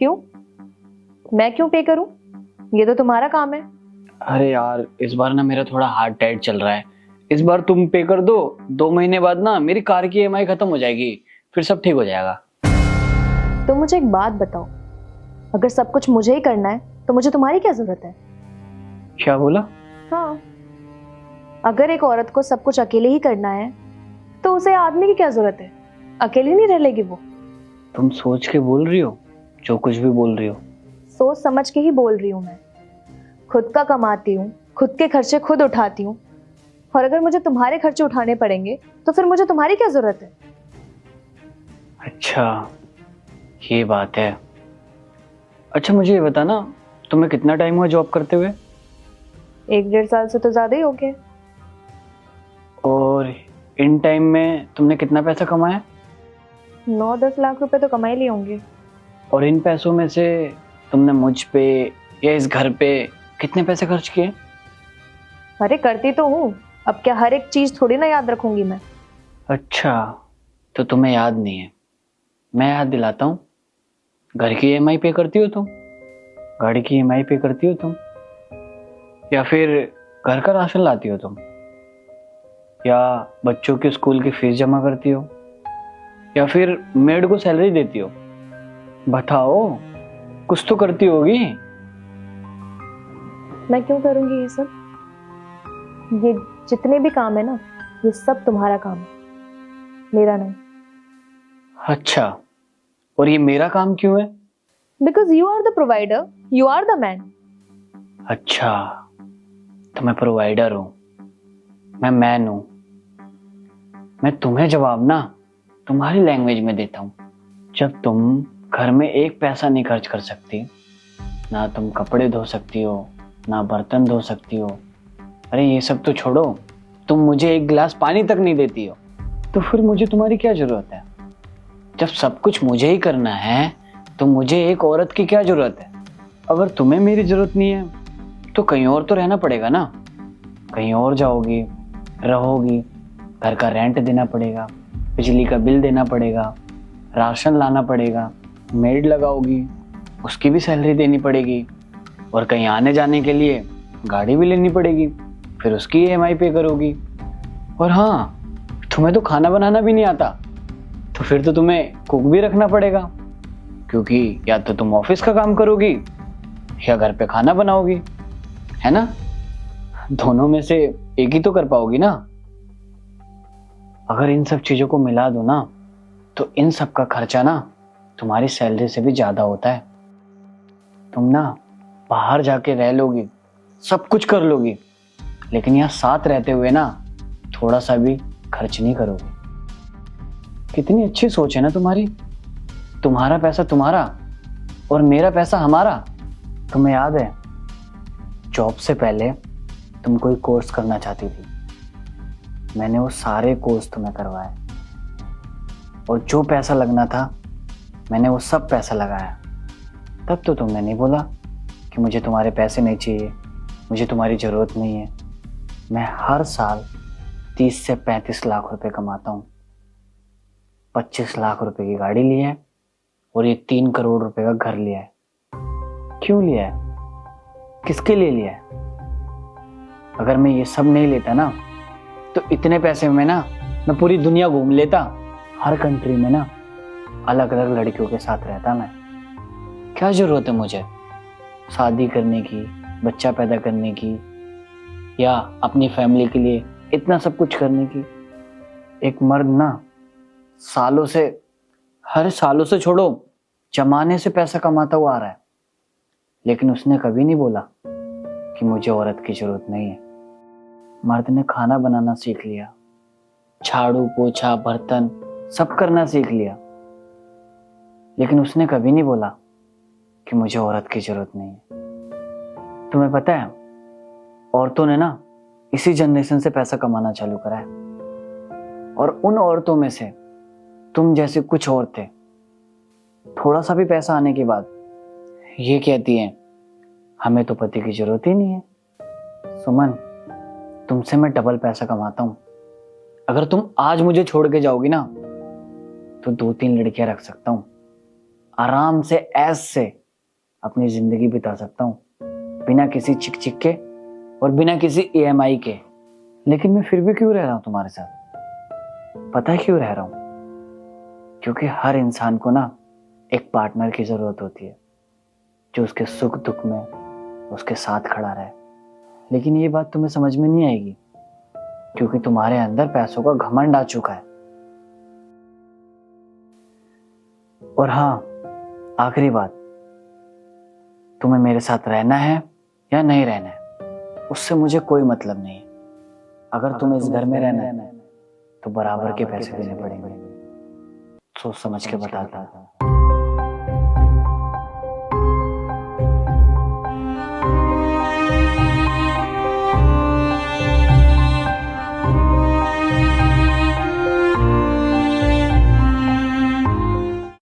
क्यों? मैं क्यों पे करूं? ये तो तुम्हारा काम है। अरे यार, इस बार ना मेरा थोड़ा हार्ड टाइट चल रहा है। इस बार तुम पे कर दो, 2 महीने बाद ना मेरी कार की ईएमआई खत्म हो जाएगी, फिर सब ठीक हो जाएगा। तो मुझे एक बात बताओ, अगर सब कुछ मुझे ही करना है तो मुझे तुम्हारी क्या जरूरत है? क्या बोला? हाँ, अगर एक औरत को सब कुछ अकेले ही करना है तो उसे आदमी की क्या जरूरत है? अकेली नहीं रह लेगी वो। तुम सोच के बोल रही हो? जो कुछ भी बोल रही हो। सोच समझ के ही बोल रही हूँ मैं। खुद का कमाती हूँ, खुद के खर्चे खुद उठाती हूँ, और अगर मुझे तुम्हारे खर्चे उठाने पड़ेंगे तो फिर मुझे तुम्हारी क्या जरूरत है? अच्छा, ये बात है। अच्छा मुझे ये बता ना, तुम्हें कितना टाइम हुआ जॉब करते हुए? 1-1.5 साल से तो ज्यादा ही हो गए। और इन टाइम में तुमने कितना पैसा कमाया? 9-10 लाख रुपए तो कमा ही लिए होंगे। और इन पैसों में से तुमने मुझ पे या इस घर पे कितने पैसे खर्च किए? अरे करती तो हूँ, अब क्या हर एक चीज थोड़ी ना याद रखूंगी मैं। अच्छा, तो तुम्हें याद नहीं है, मैं याद दिलाता हूँ। घर की ईएमआई पे करती हो तुम? गाड़ी की ईएमआई पे करती हो तुम? या फिर घर का राशन लाती हो तुम? या बच्चों के स्कूल की फीस जमा करती हो? या फिर मेड को सैलरी देती हो? बताओ, कुछ तो करती होगी। मैं क्यों करूंगी ये सब? ये जितने भी काम है ना, ये सब तुम्हारा काम है, मेरा नहीं। अच्छा, और ये मेरा काम क्यों है? Because you are the provider, you are the man. अच्छा, तो मैं प्रोवाइडर हूं, मैं मैन हूं। मैं तुम्हें जवाब ना तुम्हारी लैंग्वेज में देता हूं। जब तुम घर में एक पैसा नहीं खर्च कर सकती, ना तुम कपड़े धो सकती हो, ना बर्तन धो सकती हो, अरे ये सब तो छोड़ो, तुम मुझे एक गिलास पानी तक नहीं देती हो, तो फिर मुझे तुम्हारी क्या जरूरत है? जब सब कुछ मुझे ही करना है तो मुझे एक औरत की क्या जरूरत है? अगर तुम्हें मेरी जरूरत नहीं है तो कहीं और तो रहना पड़ेगा ना। कहीं और जाओगी, रहोगी, घर का रेंट देना पड़ेगा, बिजली का बिल देना पड़ेगा, राशन लाना पड़ेगा, मेड लगाओगी, उसकी भी सैलरी देनी पड़ेगी, और कहीं आने जाने के लिए गाड़ी भी लेनी पड़ेगी, फिर उसकी ईएमआई पे करोगी। और हाँ, तुम्हें तो खाना बनाना भी नहीं आता, तो फिर तो तुम्हें कुक भी रखना पड़ेगा, क्योंकि या तो तुम ऑफिस का काम करोगी या घर पे खाना बनाओगी, है ना? दोनों में से एक ही तो कर पाओगी ना। अगर इन सब चीजों को मिला दो ना, तो इन सब का खर्चा ना तुम्हारी सैलरी से भी ज्यादा होता है। तुम ना बाहर जाके रह लोगी, सब कुछ कर लोगी, लेकिन यहाँ साथ रहते हुए ना थोड़ा सा भी खर्च नहीं करोगी। कितनी अच्छी सोच है ना तुम्हारी। तुम्हारा पैसा तुम्हारा और मेरा पैसा हमारा। तुम्हें याद है, जॉब से पहले तुम कोई कोर्स करना चाहती थी, मैंने वो सारे कोर्स तुम्हें करवाए, और जो पैसा लगना था मैंने वो सब पैसा लगाया। तब तो तुमने नहीं बोला कि मुझे तुम्हारे पैसे नहीं चाहिए, मुझे तुम्हारी ज़रूरत नहीं है। मैं हर साल 30 से 35 लाख रुपए कमाता हूँ। 25 लाख रुपए की गाड़ी ली है और ये 3 करोड़ रुपए का घर लिया है। क्यों लिया है? किसके लिए लिया है? अगर मैं ये सब नहीं लेता ना, तो इतने पैसे में ना मैं पूरी दुनिया घूम लेता। हर कंट्री में ना अलग अलग लड़कियों के साथ रहता मैं। क्या जरूरत है मुझे शादी करने की, बच्चा पैदा करने की, या अपनी फैमिली के लिए इतना सब कुछ करने की? एक मर्द ना सालों से छोड़ो, जमाने से पैसा कमाता हुआ आ रहा है, लेकिन उसने कभी नहीं बोला कि मुझे औरत की जरूरत नहीं है। मर्द ने खाना बनाना सीख लिया, झाड़ू पोछा बर्तन सब करना सीख लिया, लेकिन उसने कभी नहीं बोला कि मुझे औरत की जरूरत नहीं है। तुम्हें पता है, औरतों ने ना इसी जनरेशन से पैसा कमाना चालू करा है, और उन औरतों में से तुम जैसे कुछ और थे, थोड़ा सा भी पैसा आने के बाद ये कहती हैं हमें तो पति की जरूरत ही नहीं है। सुमन, तुमसे मैं डबल पैसा कमाता हूं। अगर तुम आज मुझे छोड़ के जाओगी ना, तो 2-3 लड़कियां रख सकता हूं, आराम से ऐश से अपनी जिंदगी बिता सकता हूँ, बिना किसी चिक चिक के और बिना किसी EMI के। लेकिन मैं फिर भी क्यों रह रहा हूँ तुम्हारे साथ? पता है क्यों रह रहा हूँ? क्योंकि हर इंसान को ना एक पार्टनर की जरूरत होती है, जो उसके सुख दुख में उसके साथ खड़ा रहे। लेकिन ये बात तुम्हें समझ में नहीं आएगी, क्योंकि तुम्हारे अंदर पैसों का घमंड आ चुका है। और हाँ, आखिरी बात, तुम्हें मेरे साथ रहना है या नहीं रहना है, उससे मुझे कोई मतलब नहीं है। अगर तुम्हें इस घर में रहना है तो बराबर के पैसे देने पड़ेंगे। सोच समझ के बताता।